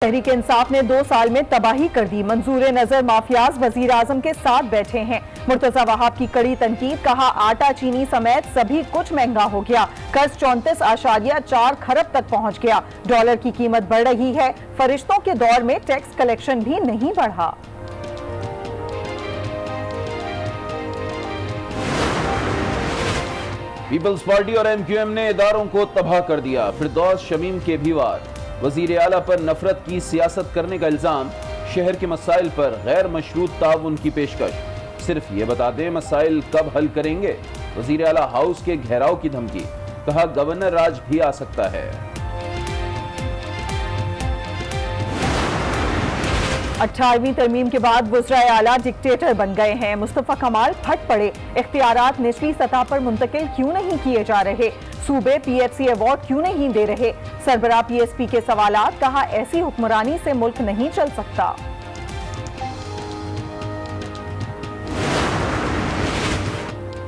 तहरीक इंसाफ ने 2 साल में तबाही कर दी। मंजूर नजर माफियाज वजीर आजम के साथ बैठे हैं। मुर्तजा वहाब की कड़ी तनकीद, कहा आटा चीनी समेत सभी कुछ महंगा हो गया। कर्ज 34.4 खरब तक पहुंच गया। डॉलर की कीमत बढ़ रही है। फरिश्तों के दौर में टैक्स कलेक्शन भी नहीं बढ़ा। पीपल्स पार्टी और MQM ने इदारों को तबाह कर दिया। फिरदौस शमीम के भी वार, वजीर आला पर नफरत की सियासत करने का इल्जाम, शहर के मसाइल पर गैर मशरूत ताउन की पेशकश। सिर्फ ये बता दें मसाइल कब हल करेंगे। वजीर आला हाउस के घेराव की धमकी, कहा गवर्नर राज भी आ सकता है। 18वीं तरमीम के बाद वज़राए आला डिक्टेटर बन गए हैं। मुस्तफा कमाल फट पड़े। इख्तियारात निचली सतह पर मुंतकिल क्यों नहीं किए जा रहे? सूबे PFC अवार्ड क्यों नहीं दे रहे? सरबराह PSP के सवालात, कहा ऐसी हुक्मरानी से मुल्क नहीं चल सकता।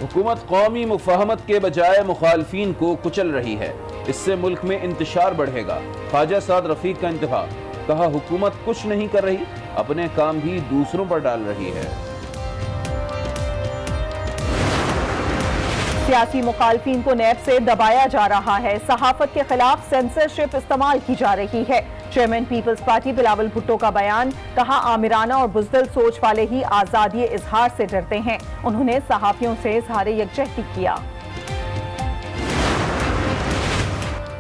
हुकूमत कौमी मुफाहमत के बजाय मुखालफीन को कुचल रही है। इससे मुल्क में इंतशार बढ़ेगा। ख्वाजा साद रफीक का इंतबा, कहा हुकूमत कुछ नहीं कर रही, अपने काम भी दूसरों पर डाल रही है। सियासी मुखालफीन को नैब से दबाया जा रहा है। सहाफत के खिलाफ सेंसरशिप इस्तेमाल की जा रही है। Chairman peoples party Bilawal Bhutto का बयान, कहा आमिराना और बुज़दिल सोच वाले ही आजादी इजहार से डरते हैं। उन्होंने सहाफियों से इजहार यकजहती किया।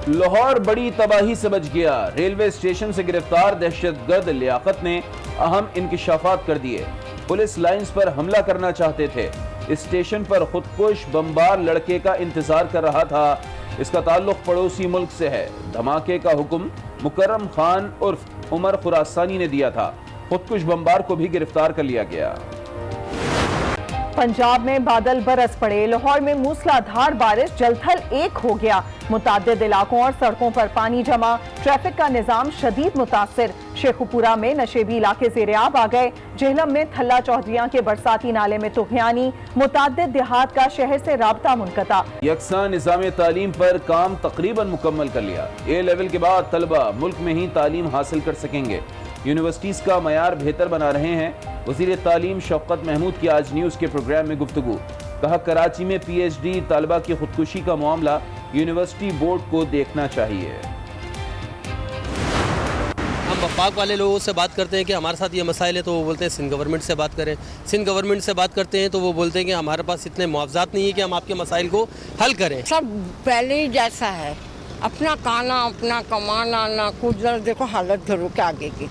लाहौर बड़ी तबाही से बच गया। रेलवे स्टेशन से गिरफ्तार दहशतगर्द लियाकत ने अहम इंकिशाफात कर दिए। पुलिस लाइंस पर हमला करना चाहते थे। स्टेशन पर खुदकुश बमबार लड़के का इंतजार कर रहा था। इसका ताल्लुक पड़ोसी मुल्क से है। धमाके का हुक्म मुकर्रम खान उर्फ उमर खुरासानी ने दिया था। खुदकुश बमबार को भी गिरफ्तार कर लिया गया। पंजाब में बादल बरस पड़े। लाहौर में मूसलाधार बारिश, जलथल एक हो गया। मुताद्दिद इलाकों और सड़कों पर पानी जमा। ट्रैफिक का निजाम शदीद मुतासिर। शेखुपुरा में नशेबी इलाके ज़ेर-ए-आब आ गए। जेहलम में थल्ला चौधरियां के बरसाती नाले में तूफानी। मुताद्दिद देहात का शहर से राबता मुनक़ता। यकसा निज़ाम तालीम पर काम तकरीबन मुकम्मल कर लिया। A लेवल के बाद तलबा मुल्क में ही तालीम हासिल कर सकेंगे। यूनिवर्सिटीज़ का मयार बेहतर बना रहे हैं। वज़ीर तालीम शौकत महमूद की आज न्यूज़ के प्रोग्राम में गुफ्तगू, कहा कराची में PhD तालिबा की खुदकुशी का मामला यूनिवर्सिटी बोर्ड को देखना चाहिए। हम वफाक वाले लोगों से बात करते हैं कि हमारे साथ ये मसाइल है, तो वो बोलते हैं सिंध गवर्नमेंट से बात करें। सिंध गवर्नमेंट से बात करते हैं तो वो बोलते हैं कि हमारे पास इतने मुआवजात नहीं है कि हम आपके मसाइल को हल करें। सब पहले ही जैसा है, अपना खाना अपना कमाना, ना कुछ देखो हालत घरों के आगे की।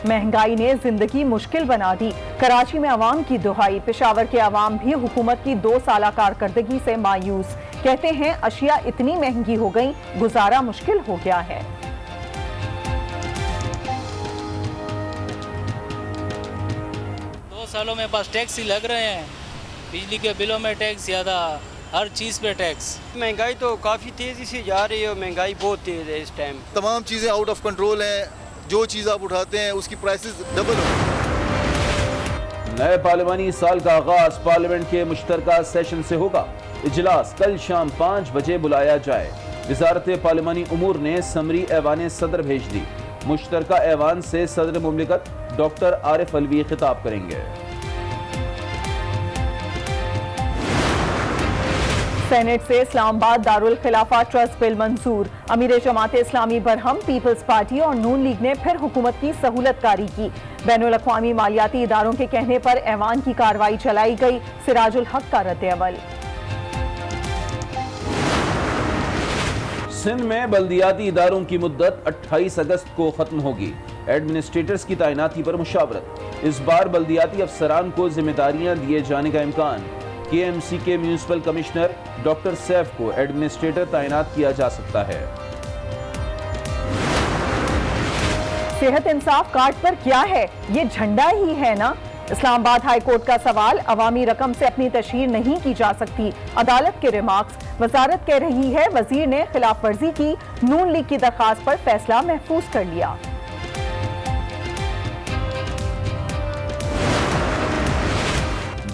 महंगाई ने जिंदगी मुश्किल बना दी। कराची में अवाम की दुहाई। पेशावर के अवाम भी हुकूमत की 2 साला कारकर्दगी से मायूस। कहते हैं अशिया इतनी महंगी हो गई, गुजारा मुश्किल हो गया है। 2 सालों में बस टैक्स ही लग रहे हैं। बिजली के बिलों में टैक्स ज्यादा, हर चीज़ पे टैक्स। महंगाई तो काफ़ी तेज़ी से जा रही है। महंगाई बहुत तेज़ है इस टाइम। तमाम चीज़ें आउट ऑफ कंट्रोल हैं। जो चीज़ आप उठाते हैं उसकी प्राइसेस डबल हो। नए पार्लिमानी साल का आगाज पार्लियामेंट के मुश्तरका सेशन से होगा। इजलास कल शाम 5 बजे बुलाया जाए। वजारत पार्लिमानी उमूर ने समरी ऐवान सदर भेज दी। मुश्तरका ऐवान से सदर मुमलिकत डॉक्टर आरिफ अलवी खिताब करेंगे। सेनेट से इस्लामाबाद दारुल खिलाफा ट्रस्ट बिल मंजूर। अमीर जमात इस्लामी बरहम, पीपल्स पार्टी और नून लीग ने फिर हुकूमत की सहूलतकारी की। बैनुल अक़वामी मालियाती इदारों के कहने पर ऐवान की कार्रवाई चलाई गई। सिराजुल हक का रद्द-ए-अमल। सिंध में बल्दियाती इदारों की मुद्दत 28 अगस्त को खत्म होगी। एडमिनिस्ट्रेटर्स की तैनाती पर मुशावरत। इस बार बल्दियाती अफसरान को जिम्मेदारियां दिए जाने का इम्कान। KMC के म्यूनिसिपल कमिश्नर डॉक्टर सैफ को एडमिनिस्ट्रेटर तैनात किया जा सकता है। सेहत इंसाफ कार्ड पर क्या है? ये झंडा ही है ना? इस्लामाबाद हाई कोर्ट का सवाल, अवामी रकम से अपनी तशहीर नहीं की जा सकती। अदालत के रिमार्क्स, वजारत कह रही है वजीर ने खिलाफ वर्जी की। नून लीग की दरखास्त पर फैसला महफूज कर लिया।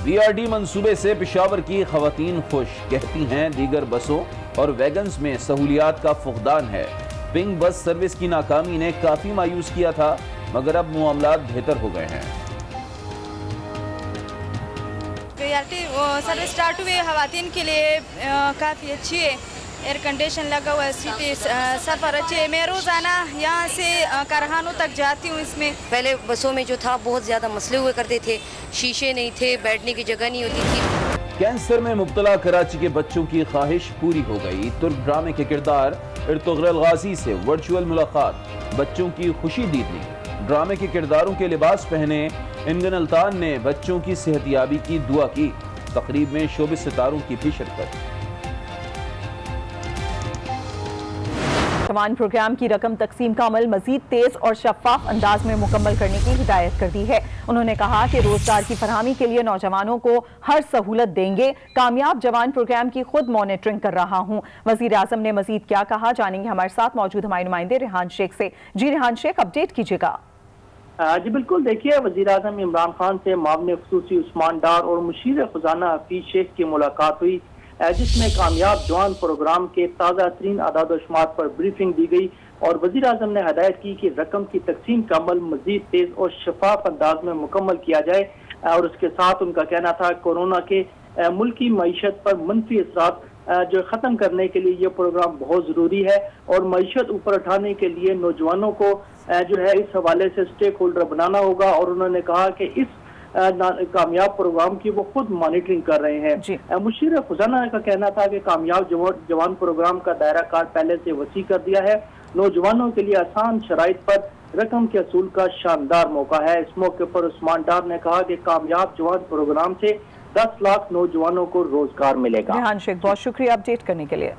BRD मंसूबे से पेशावर की खवातीन खुश, कहती हैं दीगर बसों और वैगन्स में सहूलियात का फुकदान है। पिंक बस सर्विस की नाकामी ने काफी मायूस किया था, मगर अब मामलात बेहतर हो गए हैं। सर्विस स्टार्ट हुई खवातीन के लिए काफ़ी अच्छी है, एयर कंडीशन लगा हुआ है, सीटें सफ़र अच्छे है। मैं रोज़ाना यहाँ से कारखानों तक जाती हूँ। इसमें पहले बसों में जो था बहुत ज़्यादा मसले हुए करते थे, शीशे नहीं थे, बैठने की जगह नहीं होती थी। कैंसर में मुब्तला कराची के बच्चों की ख्वाहिश पूरी हो गई। तुर्क ड्रामे के किरदार इर्तुगरल गाजी से वर्चुअल मुलाकात, बच्चों की खुशी दीदनी। ड्रामे के किरदारों के लिबास पहने इनगन अल्तान ने बच्चों की सेहतियाबी की दुआ की। तकरीब में शोबिस सितारों की भी शिरकत। जवान प्रोग्राम की रकम तकसीम का अमल मजीद तेज और शफाफ अंदाज में मुकम्मल करने की हिदायत कर दी है। उन्होंने कहा कि रोजगार की फरहमी के लिए नौजवानों को हर सहूलत देंगे। कामयाब जवान प्रोग्राम की खुद मॉनिटरिंग कर रहा हूँ। वजीर आजम ने मजीद क्या कहा, जानेंगे हमारे साथ मौजूद हमारे नुमाइंदे रेहान शेख से। जी रेहान शेख, अपडेट कीजिएगा। जी बिल्कुल, देखिए वजीर आजम इमरान खान से मामले खुसूसी उस्मान डार और मुशीर खजाना हफीज शेख की मुलाकात हुई, जिसमें कामयाब जवान प्रोग्राम के ताज़ा तरीन आदाद व शुमार पर ब्रीफिंग दी गई और वजीर आजम ने हदायत की कि रकम की तकसीम का अमल मजीद तेज और शफाफ अंदाज में मुकम्मल किया जाए। और उसके साथ उनका कहना था कोरोना के मुल्की मईशत पर मनफी असरात जो ख़त्म करने के लिए ये प्रोग्राम बहुत ज़रूरी है और मईशत ऊपर उठाने के लिए नौजवानों को जो है इस हवाले से स्टेक होल्डर बनाना होगा। और उन्होंने कहा कि इस कामयाब प्रोग्राम की वो खुद मॉनिटरिंग कर रहे हैं। मुशीर खजाना का कहना था कि कामयाब जवान प्रोग्राम का दायरा कार पहले से वसी कर दिया है। नौजवानों के लिए आसान शराइत पर रकम के असूल का शानदार मौका है। इस मौके पर उस्मान डार ने कहा कि कामयाब जवान प्रोग्राम से 10 लाख नौजवानों को रोजगार मिलेगा। रेहान शेख, बहुत शुक्रिया अपडेट करने के लिए।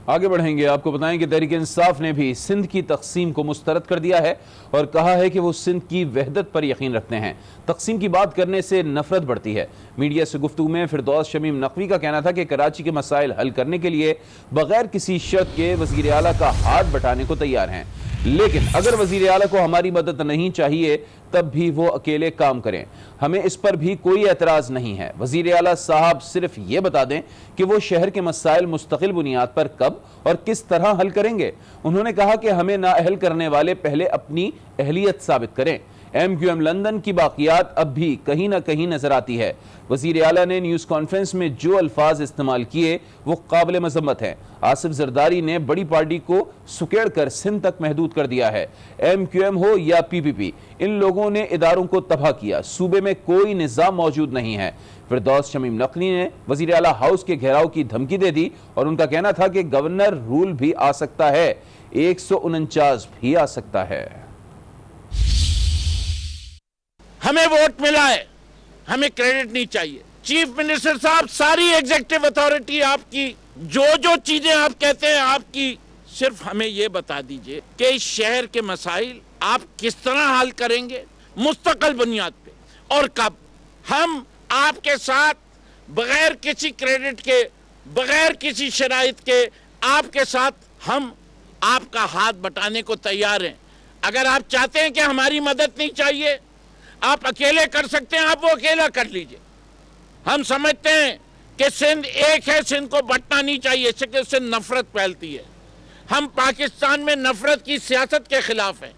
आगे बढ़ेंगे, आपको बताएं कि तहरीक इंसाफ ने भी सिंध की तकसीम को मुस्तरद कर दिया है और कहा है कि वो सिंध की वहदत पर यकीन रखते हैं। तकसीम की बात करने से नफरत बढ़ती है। मीडिया से गुफ्तगू में फिरदौस शमीम नकवी का कहना था कि कराची के मसाइल हल करने के लिए बगैर किसी शर्त के वजीर आला का हाथ बटाने को तैयार हैं, लेकिन अगर वजीर आला को हमारी मदद नहीं चाहिए तब भी वो अकेले काम करें, हमें इस पर भी कोई एतराज नहीं है। वजीर आला साहब सिर्फ ये बता दें कि वो शहर के मसाइल मुस्तकिल बुनियाद पर कब और किस तरह हल करेंगे। उन्होंने कहा कि हमें नाअहल करने वाले पहले अपनी अहलियत साबित करें। MQM लंदन की बाकियात अब भी कहीं ना कहीं नजर आती है। वजीर आला ने न्यूज कॉन्फ्रेंस में जो अल्फाज इस्तेमाल किए वो काबिल मजम्मत है। आसिफ जरदारी ने बड़ी पार्टी को सुकेड़ कर सिंध तक महदूद कर दिया है। MQM हो या PPP, इन लोगों ने इदारों को तबाह किया। सूबे में कोई निजाम मौजूद नहीं है। फिरदौस शमीम नकवी ने वजीर आला हाउस के घेराव की धमकी दे दी और उनका कहना था कि गवर्नर रूल भी आ सकता है, 149 भी आ सकता है। हमें वोट मिला है, हमें क्रेडिट नहीं चाहिए। चीफ मिनिस्टर साहब, सारी एग्जीक्यूटिव अथॉरिटी आपकी, जो जो चीजें आप कहते हैं आपकी, सिर्फ हमें ये बता दीजिए कि इस शहर के मसाइल आप किस तरह हल करेंगे, मुस्तकिल बुनियाद पे और कब। हम आपके साथ बगैर किसी क्रेडिट के, बगैर किसी शराइत के, आपके साथ हम आपका हाथ बटाने को तैयार हैं। अगर आप चाहते हैं कि हमारी मदद नहीं चाहिए, आप अकेले कर सकते हैं, आप वो अकेला कर लीजिए। हम समझते हैं कि सिंध एक है, सिंध को बंटना नहीं चाहिए, इससे नफरत फैलती है। हम पाकिस्तान में नफरत की सियासत के खिलाफ हैं।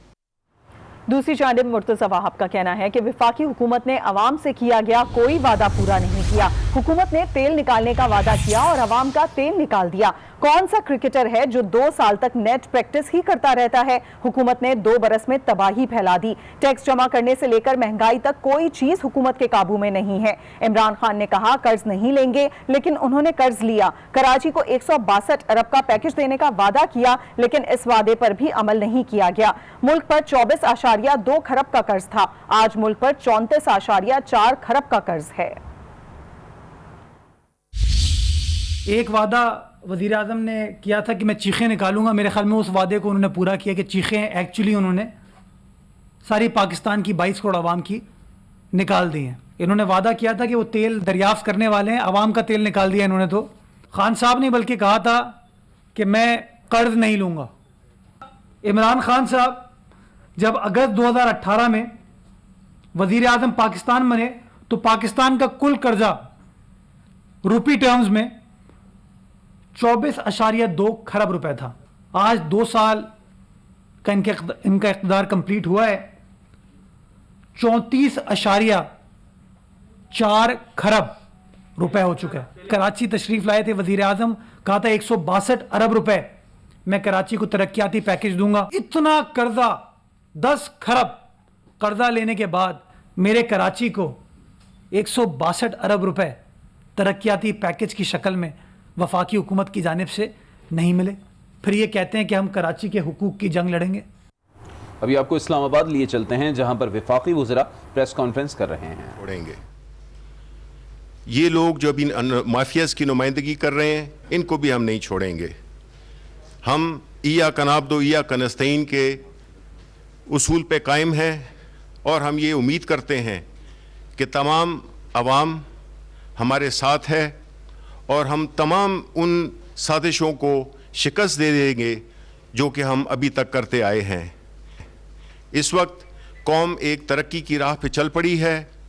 दूसरी जानिब मुर्तज़ा वहाब का कहना है कि वफाकी हुकूमत ने अवाम से किया गया कोई वादा पूरा नहीं किया। हुकूमत ने तेल निकालने का वादा किया और अवाम का तेल निकाल दिया। कौन सा क्रिकेटर है जो 2 साल तक नेट प्रैक्टिस ही करता रहता है? हुकूमत ने 2 बरस में तबाही फैला दी। टैक्स जमा करने से लेकर महंगाई तक कोई चीज हुकूमत के काबू में नहीं है। इमरान खान ने कहा कर्ज नहीं लेंगे, लेकिन उन्होंने कर्ज लिया। कराची को 162 अरब का पैकेज देने का वादा किया, लेकिन इस वादे पर भी अमल नहीं किया गया। मुल्क पर 24.2 खरब का कर्ज था, आज मुल्क पर 34.4 खरब का कर्ज है। एक वादा वज़ीर आज़म ने किया था कि मैं चीखें निकालूंगा। मेरे ख्याल में उस वादे को उन्होंने पूरा किया कि चीखें एक्चुअली उन्होंने सारी पाकिस्तान की 22 करोड़ आवाम की निकाल दी हैं। इन्होंने वादा किया था कि वो तेल दरियाफ्त करने वाले हैं, आवाम का तेल निकाल दिया इन्होंने। तो खान साहब ने बल्कि कहा था कि मैं कर्ज नहीं लूँगा। इमरान खान साहब जब अगस्त 2018 में वज़ीर आज़म पाकिस्तान बने तो पाकिस्तान का कुल कर्जा रूपी टर्म्स में 24.2 खरब रुपए था। आज 2 साल का इनका इक़्तिदार कंप्लीट हुआ है, 34.4 खरब रुपए हो चुका है। कराची तशरीफ लाए थे वजीर आजम, कहा था 162 अरब रुपए मैं कराची को तरक्याती पैकेज दूंगा। इतना कर्जा, 10 खरब कर्जा लेने के बाद मेरे कराची को 162 अरब रुपए तरक्याती पैकेज की शक्ल में वफाकी हुकूमत की जानिब से नहीं मिले, फिर ये कहते हैं कि हम कराची के हुकूक की जंग लड़ेंगे। अभी आपको इस्लामाबाद लिए चलते हैं, जहां पर वफाकी वज़रा प्रेस कॉन्फ्रेंस कर रहे हैं। छोड़ेंगे ये लोग जो अभी माफियाज की नुमाइंदगी कर रहे हैं, इनको भी हम नहीं छोड़ेंगे। हम इया कनाब्दो इया कनस्तईन के उसूल पे कायम हैं और हम ये उम्मीद करते हैं कि तमाम अवाम हमारे साथ है और हम तमाम उन साजिशों को शिकस्त दे देंगे जो कि हम अभी तक करते आए हैं। इस वक्त कौम एक तरक्की की राह पे चल पड़ी है।